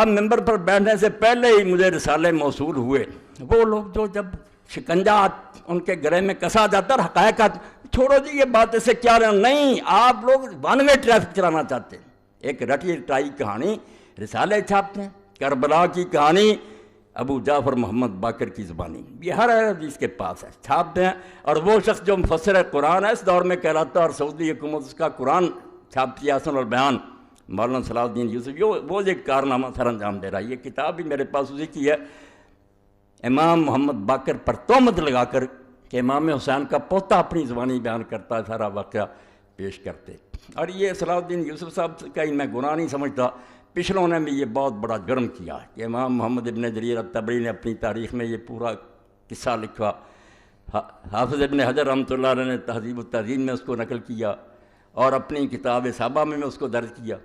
اب ممبر پر بیٹھنے سے پہلے ہی مجھے رسالے موصول ہوئے، وہ لوگ جو جب شکنجہ ان کے گلے میں کسا جاتا اور حقائق چھوڑو جی یہ بات سے کیا رہا، نہیں آپ لوگ ون وے ٹریفک چلانا چاہتے ہیں، ایک رٹی رٹائی کہانی رسالے چھاپتے ہیں، کربلا کی کہانی ابو جعفر محمد باقر کی زبانی، یہ ہر حدیث کے پاس ہے، چھاپتے ہیں۔ اور وہ شخص جو مفسر قرآن ہے اس دور میں کہلاتا ہے، اور سعودی حکومت اس کا قرآن چھاپتی ہے، حسن البیان، مولانا صلاح الدین یوسف، وہ ایک کارنامہ سر انجام دے رہا ہے۔ یہ کتاب بھی میرے پاس اسی کی ہے، امام محمد باقر پر تہمت لگا کر کہ امام حسین کا پوتا اپنی زبانی بیان کرتا ہے، سارا واقعہ پیش کرتے۔ اور یہ صلاح الدین یوسف صاحب کا ہی میں گناہ نہیں سمجھتا، پچھلوں نے بھی یہ بہت بڑا جرم کیا کہ امام محمد ابن جریر الطبری نے اپنی تاریخ میں یہ پورا قصہ لکھا، حافظ ابن حجر رحمۃ اللہ علیہ نے تہذیب التہذیب میں اس کو نقل کیا، اور اپنی کتاب صحابہ میں اس کو درج کیا۔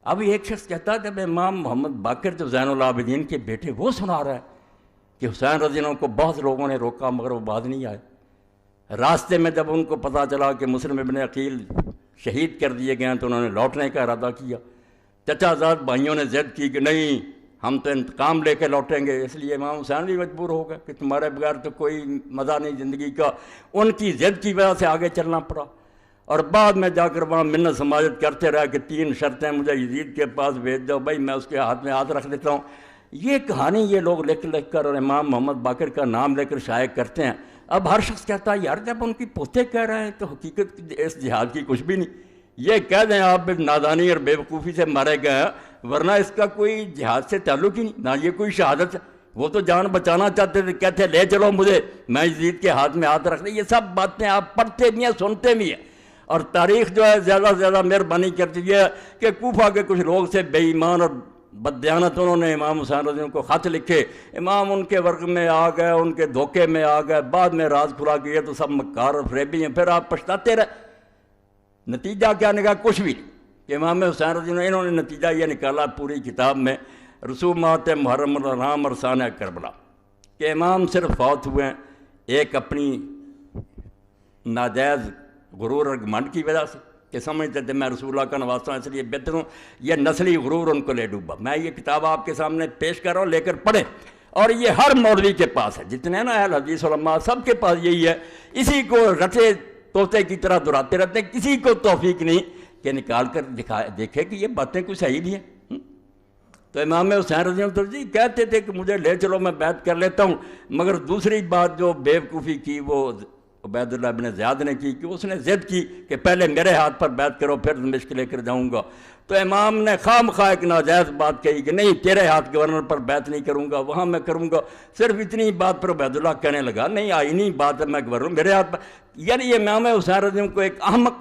اب ایک شخص کہتا ہے جب امام محمد باقر جو زین العابدین کے بیٹے وہ سنا رہا ہے کہ حسین رضی اللہ عنہ کو بہت لوگوں نے روکا مگر وہ بعد نہیں آئے، راستے میں جب ان کو پتہ چلا کہ مسلم ابن عقیل شہید کر دیے گئے ہیں تو انہوں نے لوٹنے کا ارادہ کیا، چچا زاد بھائیوں نے ضد کی کہ نہیں ہم تو انتقام لے کے لوٹیں گے، اس لیے امام حسین بھی مجبور ہو گئے کہ تمہارے بغیر تو کوئی مزہ نہیں زندگی کا، ان کی ضد کی وجہ سے آگے چلنا پڑا، اور بعد میں جا کر وہاں منت سماجت کرتے رہے کہ 3 شرطیں مجھے یزید کے پاس بھیج دو، بھائی میں اس کے ہاتھ میں ہاتھ رکھ دیتا ہوں۔ یہ کہانی یہ لوگ لکھ کر اور امام محمد باقر کا نام لے کر شائع کرتے ہیں۔ اب ہر شخص کہتا ہے یار جب ان کی پوتے کہہ رہے ہیں تو حقیقت اس جہاد کی کچھ بھی نہیں، یہ کہہ دیں آپ نادانی اور بے وقوفی سے مارے گئے ہیں، ورنہ اس کا کوئی جہاد سے تعلق ہی نہیں، نہ یہ کوئی شہادت ہے، وہ تو جان بچانا چاہتے تھے، کہتے لے چلو مجھے، میں یزید کے ہاتھ میں ہاتھ رکھ دیں۔ یہ سب باتیں آپ پڑھتے بھی ہیں سنتے بھی ہیں، اور تاریخ جو ہے زیادہ سے زیادہ مہربانی کرتی ہے کہ کوفہ کے کچھ لوگ سے بے ایمان اور بددیانت انہوں نے امام حسین رضی اللہ عنہ کو خط لکھے، امام ان کے ورق میں آ گئے، ان کے دھوکے میں آ گئے، بعد میں راز کھلا کہ یہ تو سب مکار اور فریبی ہیں، پھر آپ پچھتاتے رہے۔ نتیجہ کیا نکلا؟ کچھ بھی نہیں کہ امام حسین رضی اللہ عنہ انہوں نے نتیجہ یہ نکالا پوری کتاب میں رسومات محرم الحرام اور سانح کربلا کہ امام صرف فوت ہوئے ہیں ایک اپنی ناجائز غرور اور گھمنڈ کی وجہ سے کہ سمجھتے تھے میں رسول اللہ کا نواسا ہوں اس لیے بہتر ہوں، یہ نسلی غرور ان کو لے ڈوبا۔ میں یہ کتاب آپ کے سامنے پیش کر رہا ہوں، لے کر پڑھیں، اور یہ ہر مولوی کے پاس ہے، جتنے نا اہل حدیث علماء سب کے پاس یہی ہے، اسی کو رٹے طوطے کی طرح دہراتے رہتے ہیں، کسی کو توفیق نہیں کہ نکال کر دیکھے کہ یہ باتیں کوئی صحیح نہیں ہیں۔ تو امام حسین رضی اللہ عنہ جی کہتے تھے کہ مجھے لے چلو میں بیعت کر لیتا ہوں، مگر دوسری بات جو بے وقوفی کی وہ عبید اللہ بن زیاد نے کی کہ اس نے ضد کی کہ پہلے میرے ہاتھ پر بیعت کرو پھر دمشق لے کر جاؤں گا، تو امام نے خواہ مخواہ ایک ناجائز بات کہی کہ نہیں تیرے ہاتھ گورنر پر بیعت نہیں کروں گا، وہاں میں کروں گا، صرف اتنی بات پر عبید اللہ کہنے لگا نہیں آئینی بات ہے میں گورنر میرے ہاتھ پر، یعنی یہ امام حسین رضی اللہ عنہ کو ایک احمق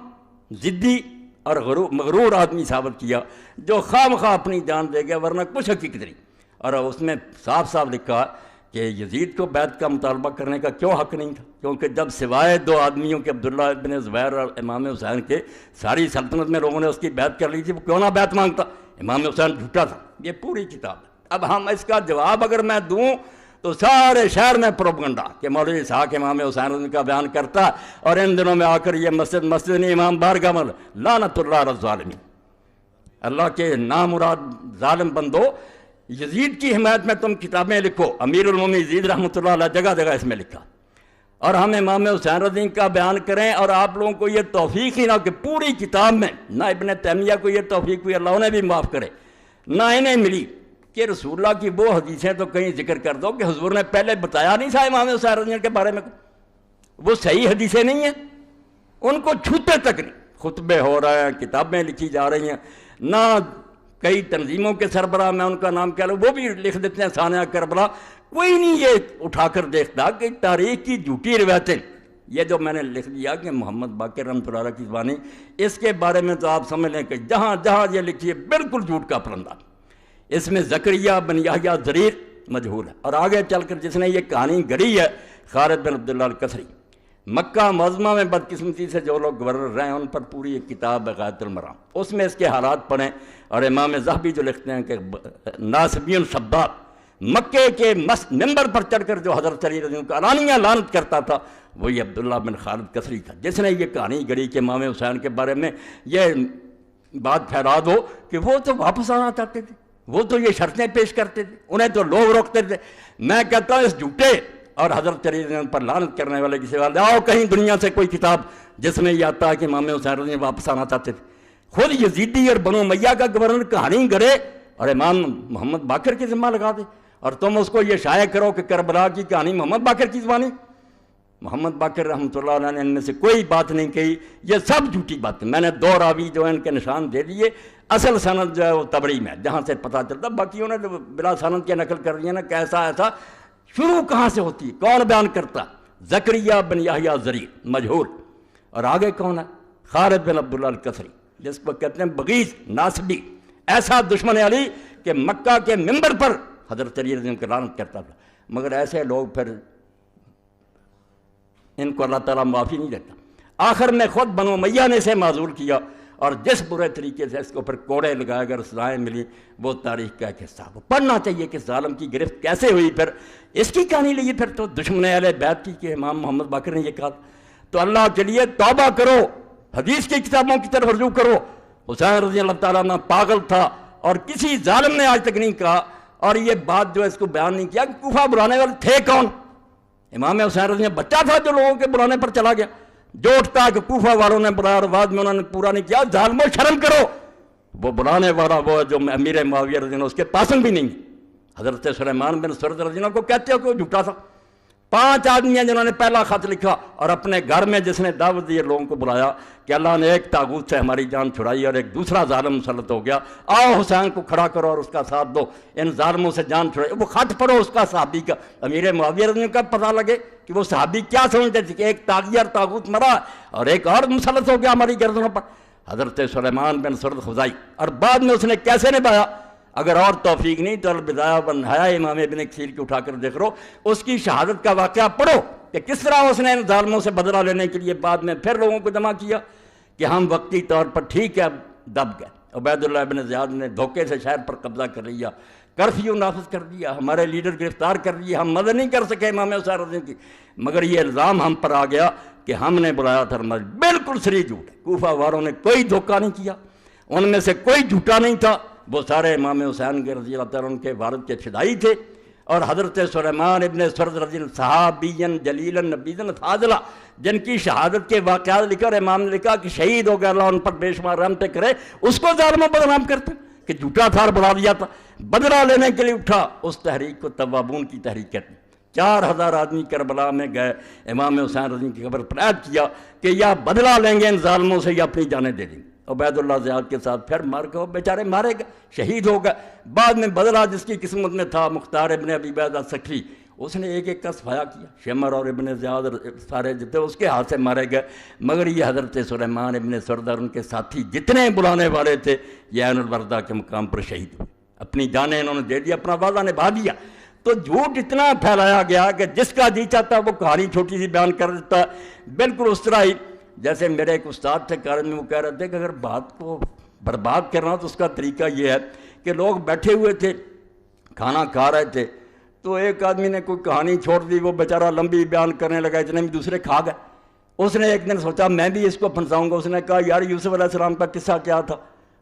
ضدی اور مغرور آدمی ثابت کیا جو خواہ مخواہ اپنی جان دے گیا ورنہ کچھ حقیقت نہیں، اور اس میں صاف صاف لکھا کہ یزید کو بیعت کا مطالبہ کرنے کا کیوں حق نہیں تھا، کیونکہ جب سوائے 2 آدمیوں کے عبداللہ بن زبیر اور امام حسین کے ساری سلطنت میں لوگوں نے اس کی بیعت کر لی تھی، وہ کیوں نہ بیعت مانگتا، امام حسین جھوٹا تھا۔ یہ پوری کتاب ہے۔ اب ہم اس کا جواب اگر میں دوں تو سارے شہر میں پروپگنڈا کہ مولوی اسحاق امام حسین کا بیان کرتا، اور ان دنوں میں آ کر یہ مسجد نہیں امام بارگاہ میں، لعنت اللہ علی الظالمین، اللہ کے نامراد ظالم بندو، یزید کی حمایت میں تم کتابیں لکھو، امیر المومنین یزید رحمۃ اللہ علیہ جگہ جگہ اس میں لکھا، اور ہم امام حسین رضی اللہ عنہ کا بیان کریں، اور آپ لوگوں کو یہ توفیق ہی نہ کہ پوری کتاب میں نہ ابن تیمیہ کو یہ توفیق ہوئی، اللہ انہیں بھی معاف کرے، نہ انہیں ملی کہ رسول اللہ کی وہ حدیثیں تو کہیں ذکر کر دو کہ حضور نے پہلے بتایا نہیں تھا امام حسین رضی اللہ عنہ کے بارے میں، وہ صحیح حدیثیں نہیں ہیں، ان کو چھوتے تک نہیں، خطبے ہو رہے ہیں، کتابیں لکھی جا رہی ہیں، نہ کئی تنظیموں کے سربراہ میں ان کا نام کیا لو وہ بھی لکھ دیتے ہیں سانحہ کربلا، کوئی نہیں یہ اٹھا کر دیکھتا کہ تاریخ کی جھوٹی روایتیں، یہ جو میں نے لکھ دیا کہ محمد باقر رحمۃ اللہ علیہ کی زبانی، اس کے بارے میں تو آپ سمجھ لیں کہ جہاں جہاں یہ لکھی ہے بالکل جھوٹ کا پرندہ، اس میں زکریا بن یحییٰ ضریر مجہول ہے، اور آگے چل کر جس نے یہ کہانی گڑھی ہے خالد بن عبداللہ الکسری، مکہ معظمہ میں بدقسمتی سے جو لوگ گورنر رہے ہیں ان پر پوری ایک کتاب ہے غایۃ المرام، اس میں اس کے حالات پڑھیں، اور امام ذہبی جو لکھتے ہیں کہ ناصبین شباب مکے کے ممبر پر چڑھ کر جو حضرت علی رضی اللہ عنہ کا علانیہ لعنت کرتا تھا وہی عبداللہ بن خالد کسری تھا، جس نے یہ کہانی گڑھی کہ امام حسین کے بارے میں یہ بات پھیلا دو کہ وہ تو واپس آنا چاہتے تھے، وہ تو یہ شرطیں پیش کرتے تھے، انہیں تو لوگ روکتے تھے۔ میں کہتا ہوں اس جھوٹے اور حضرت علی رضی اللہ عنہ پر لعنت کرنے والے کسی والے آؤ کہیں دنیا سے کوئی کتاب جس میں یہ آتا ہے کہ امام حسین رضی اللہ عنہ واپس آنا چاہتے تھے۔ خود یزیدی اور بنو امیہ کا گورنر کہانی گڑے اور امام محمد باقر کی ذمہ لگا دے، اور تم اس کو یہ شائع کرو کہ کربلا کی کہانی محمد باقر کی زبانی۔ محمد باقر رحمۃ اللہ علیہ نے ان میں سے کوئی بات نہیں کہی، یہ سب جھوٹی باتیں۔ میں نے 2 راوی جو ہیں ان کے نشان دے دیے، اصل سند جو ہے وہ تبری میں جہاں سے پتہ چلتا، باقی انہوں نے بلا سند کے نقل کر دیا نا، کیسا ایسا شروع کہاں سے ہوتی ہے، کون بیان کرتا؟ زکریا بن یحییٰ زریع مجہول، اور آگے کون ہے؟ خالد بن عبداللہ الکسری، جس کو کہتے ہیں بغیض ناصبی، ایسا دشمن علی کہ مکہ کے ممبر پر حضرت علی رضی اللہ عنہ کی لعنت کرتا تھا۔ مگر ایسے لوگ پھر ان کو اللہ تعالیٰ معافی نہیں دیتا۔ آخر میں خود بنو امیہ نے اسے معذور کیا، اور جس برے طریقے سے اس کو پھر کوڑے لگائے اگر سزائیں ملی، وہ تاریخ کا ایک حصہ وہ پڑھنا چاہیے کہ ظالم کی گرفت کیسے ہوئی۔ پھر اس کی کہانی لیے پھر تو دشمن اہل بیت کی کہ امام محمد باقر نے یہ کہا۔ تو اللہ کے لیے توبہ کرو، حدیث کی کتابوں کی طرف رجوع کرو۔ حسین رضی اللہ تعالیٰ عنہ پاگل تھا، اور کسی ظالم نے آج تک نہیں کہا، اور یہ بات جو ہے اس کو بیان نہیں کیا کہ کوفہ بلانے والے تھے کون؟ امام حسین رضی اللہ عنہ بچہ تھا جو لوگوں کے بلانے پر چلا گیا، جو اٹھتا کہ کوفہ والوں نے بلایا اور بعد میں انہوں نے پورا نہیں کیا۔ ظالموں شرم کرو، وہ بلانے والا وہ جو امیر معاویہ رضی اللہ عنہ اس کے پاسنگ بھی نہیں۔ حضرت سلیمان بن سرد رضی اللہ عنہ کو کہتے ہو کہ وہ جھوٹا تھا۔ 5 آدمی ہیں جنہوں نے پہلا خط لکھا، اور اپنے گھر میں جس نے دعوت دی لوگوں کو بلایا کہ اللہ نے ایک طاغوت سے ہماری جان چھڑائی اور ایک دوسرا ظالم مسلط ہو گیا، آؤ حسین کو کھڑا کرو اور اس کا ساتھ دو، ان ظالموں سے جان چھڑائی۔ وہ خط پڑھو اس کا صحابی کا، امیر معاویہ رضی اللہ عنہ کا پتہ لگے کہ وہ صحابی کیا سمجھتے تھے کہ ایک طاغیہ اور طاغوت مرا اور ایک اور مسلط ہو گیا ہماری گردنوں پر، حضرت سلیمان بن سرد خزائی۔ اور بعد میں اس نے کیسے نبھایا؟ اگر اور توفیق نہیں تو البدایہ والنہایہ امام ابن کثیر کی اٹھا کر دیکھ لو، اس کی شہادت کا واقعہ پڑھو کہ کس طرح اس نے ان ظالموں سے بدلہ لینے کے لیے بعد میں پھر لوگوں کو جمع کیا کہ ہم وقتی طور پر ٹھیک ہے اب دب گئے۔ عبید اللہ ابن زیاد نے دھوکے سے شہر پر قبضہ کر لیا، کرفیو نافذ کر دیا، ہمارے لیڈر گرفتار کر لیے، ہم مدد نہیں کر سکے امام حسین رضی اللہ عنہ کی، مگر یہ الزام ہم پر آ گیا کہ ہم نے بلایا تھا۔ بالکل صریح جھوٹ ہے، کوفہ والوں نے کوئی دھوکہ نہیں کیا، ان میں سے کوئی جھوٹا نہیں تھا، وہ سارے امام حسین کے رضی اللہ تعالیٰ عنہ کے والد کے فدائی تھے۔ اور حضرت سلیمان ابن سرد رضی اللہ صحابین جلیلا نبیذا فاضلا، جن کی شہادت کے واقعات لکھا اور امام نے لکھا کہ شہید ہو گیا، اللہ ان پر بے شمار رحمتیں کرے، اس کو ظالموں بدنام کرتے کہ جھوٹا تھا اور بڑھا دیا تھا، بدلہ لینے کے لیے اٹھا۔ اس تحریک کو توابون کی تحریک کہتے ہیں۔ 4000 آدمی کربلا میں گئے، امام حسین رضی اللہ عنہ کی قبر پر عہد کیا کہ یا بدلہ لیں گے ان ظالموں سے یا اپنی جانیں دے دیں گے۔ عبید اللہ زیاد کے ساتھ پھر مار کے وہ بیچارے مارے گئے، شہید ہو گئے۔ بعد میں بدلہ جس کی قسمت میں تھا، مختار ابن ابی عبید السکفی، اس نے ایک ایک کا صفایا کیا، شمر اور ابن زیاد سارے جتنے اس کے ہاتھ سے مارے گئے۔ مگر یہ حضرت سلیمان ابن سرد اور ان کے ساتھی جتنے بلانے والے تھے یہ عین الوردہ کے مقام پر شہید ہوئے، اپنی جانیں انہوں نے دے دی، اپنا وعدہ نبھا دیا۔ تو جھوٹ اتنا پھیلایا گیا کہ جس کا جی چاہتا وہ کہانی چھوٹی سی بیان کر دیتا۔ بالکل اس طرح ہی جیسے میرے ایک استاد تھے کالج میں، وہ کہہ رہے تھے کہ اگر بات کو برباد کرنا تو اس کا طریقہ یہ ہے کہ لوگ بیٹھے ہوئے تھے، کھانا کھا رہے تھے، تو ایک آدمی نے کوئی کہانی چھوڑ دی، وہ بیچارہ لمبی بیان کرنے لگا، اتنے میں دوسرے کھا گئے۔ اس نے ایک دن سوچا میں بھی اس کو پھنساؤں گا، اس نے کہا یار یوسف علیہ السلام کا قصہ کیا تھا؟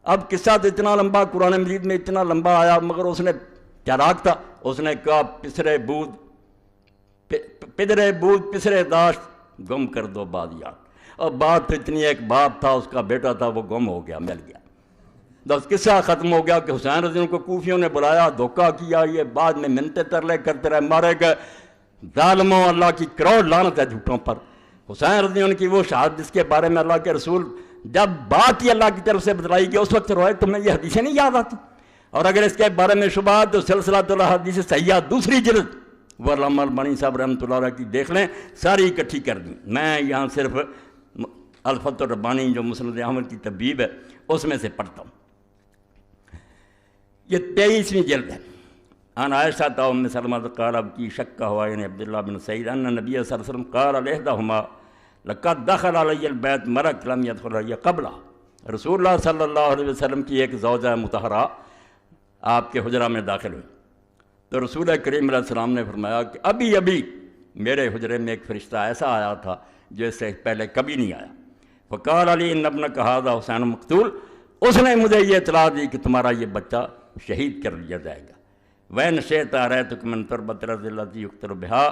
اب قصہ تو اتنا لمبا قرآن مجید میں اتنا لمبا آیا، مگر اس نے چالاک تھا، اس نے کہا پسرے بود پسرے داشت گم کر دو بادیات۔ اور بات اتنی، ایک باپ تھا، اس کا بیٹا تھا، وہ گم ہو گیا، مل گیا، بس قصہ ختم ہو گیا کہ حسین رضی اللہ عنہ کو کوفیوں نے بلایا، دھوکہ کیا، یہ بعد میں منتیں ترلے کرتے رہے، مارے گئے۔ ظالموں، اللہ کی کروڑ لعنت ہے جھوٹوں پر۔ حسین رضی اللہ عنہ کی وہ شہادت جس کے بارے میں اللہ کے رسول جب بات ہی اللہ کی طرف سے بتلائی گئی اس وقت روئے، تمہیں یہ حدیثیں نہیں یاد آتی؟ اور اگر اس کے بارے میں شبہات تو سلسلۃ الاحادیث صحیحہ دوسری جلد وہ علامہ البانی صاحب رحمۃ اللہ علیہ کی دیکھ لیں، ساری اکٹھی کر دیں۔ میں یہاں صرف الفتح الربانی جو مسند احمد کی طبیب ہے اس میں سے پڑھتا ہوں۔ یہ 23ویں جلد ہے۔ عن عائشہ ام سلمہ قال اب کی شک کا ہوا، یعنی عبداللہ بن سعید، ان نبی صلی اللہ علیہ وسلم قال لإحداہما لقد دخل علی البیت مرک لم يدخل علی قبلہ۔ رسول اللہ صلی اللہ علیہ وسلم کی ایک زوجہ مطہرہ آپ کے حجرہ میں داخل ہوئی، تو رسول کریم علیہ السلام نے فرمایا کہ ابھی میرے حجرے میں ایک فرشتہ ایسا آیا تھا جو اس سے پہلے کبھی نہیں آیا۔ فقال علی ان ابنک ھذا حسین مقتول، اس نے مجھے یہ اطلاع دی کہ تمہارا یہ بچہ شہید کر لیا جائے گا۔ وین شیتا رہے تو من تربت رضی اللہ تی یقتل بہا،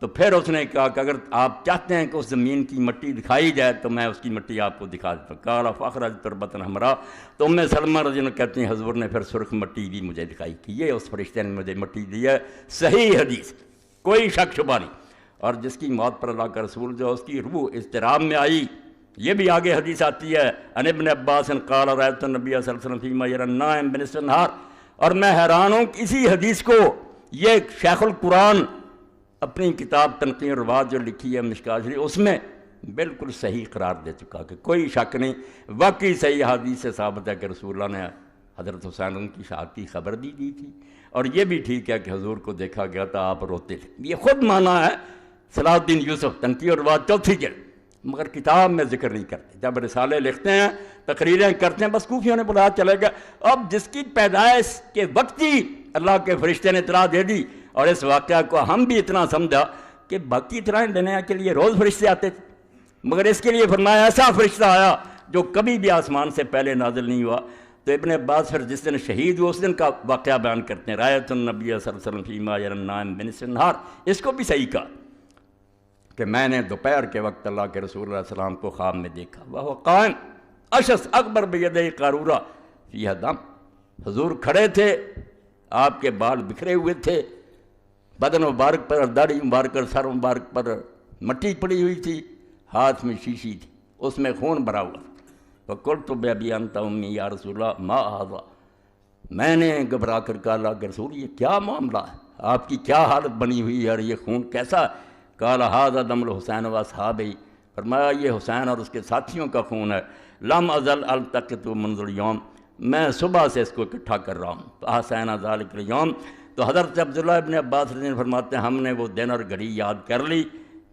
تو پھر اس نے کہا کہ اگر آپ چاہتے ہیں کہ اس زمین کی مٹی دکھائی جائے تو میں اس کی مٹی آپ کو دکھا دیتا ہوں۔ قال فاخرج تربۃ حمراء، تو ام سلمہ رضی اللہ کہتی ہیں حضور نے پھر سرخ مٹی بھی مجھے دکھائی کہ یہ اس فرشتے نے مجھے مٹی دی ہے۔ صحیح حدیث، کوئی شک شبہ نہیں۔ اور جس کی موت پر اللہ کا رسول جو اس کی روح اضطراب میں آئی، یہ بھی آگے حدیث آتی ہے، عن ابن عباس قال رأیت النبی صلی اللہ علیہ وسلم فیما یری النائم بنصف النہار، اور میں حیران ہوں کہ اسی حدیث کو یہ شیخ القرآن اپنی کتاب تنقیح الروات جو لکھی ہے مشکوٰۃ شریف، اس میں بالکل صحیح قرار دے چکا کہ کوئی شک نہیں، واقعی صحیح حدیث سے ثابت ہے کہ رسول اللہ نے حضرت حسین ان کی شہادت کی خبر دی تھی۔ اور یہ بھی ٹھیک ہے کہ حضور کو دیکھا گیا تھا، آپ روتے تھے، یہ خود مانا ہے صلاح الدین یوسف تنقیح الروات چوتھی جلد، مگر کتاب میں ذکر نہیں کرتے۔ جب رسالے لکھتے ہیں، تقریریں کرتے ہیں، بس کوفیوں نے بلایا چلے گا۔ اب جس کی پیدائش کے وقت ہی اللہ کے فرشتے نے اطلاع دے دی، اور اس واقعہ کو ہم بھی اتنا سمجھا کہ باقی اطلاع دینے کے لیے روز فرشتے آتے تھے، مگر اس کے لیے فرمایا ایسا فرشتہ آیا جو کبھی بھی آسمان سے پہلے نازل نہیں ہوا۔ تو ابن عباس پھر جس دن شہید ہوئے اس دن کا واقعہ بیان کرتے ہیں، رأیت النبی صلی اللہ علیہ وسلم فیما یری النائم بنصف النہار، اس کو بھی صحیح کہا کہ میں نے دوپہر کے وقت اللہ کے رسول اللہ علیہ وسلم کو خواب میں دیکھا، وہ قائم اشس اکبر بیدہ قارورہ فیہا دم، حضور کھڑے تھے، آپ کے بال بکھرے ہوئے تھے، بدن مبارک پر، داڑھی مبارک پر، سر مبارک پر مٹی پڑی ہوئی تھی، ہاتھ میں شیشی تھی، اس میں خون بھرا ہوا تھا۔ فقلت بأبی انت امی یا رسول اللہ ما ھذا، میں نے گھبرا کر کہا اللہ کے رسول یہ کیا معاملہ ہے، آپ کی کیا حالت بنی ہوئی ہے اور یہ خون کیسا؟ قال ھذا دم الحسین و اصحابہ، فرمایا یہ حسین اور اس کے ساتھیوں کا خون ہے، لم ازل التقط منذ اليوم، میں صبح سے اس کو اکٹھا کر رہا ہوں۔ فاحسین ذلک اليوم، تو حضرت عبداللہ ابن عباس رضی اللہ عنہ فرماتے ہیں ہم نے وہ دن اور گھڑی یاد کر لی،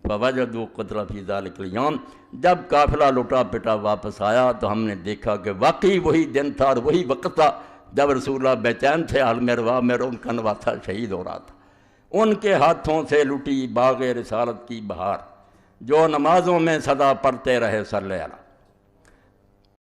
فوجدوا قتل فی ذلک اليوم، جب قافلہ لٹا پٹا واپس آیا تو ہم نے دیکھا کہ واقعی وہی دن تھا اور وہی وقت تھا جب رسول اللہ بے چین تھے، عالم ارواح میں ان کا نواسہ شہید ہو رہا تھا۔ ان کے ہاتھوں سے لٹی باغ رسالت کی بہار، جو نمازوں میں صدا پڑھتے رہے صلی اللہ علیہ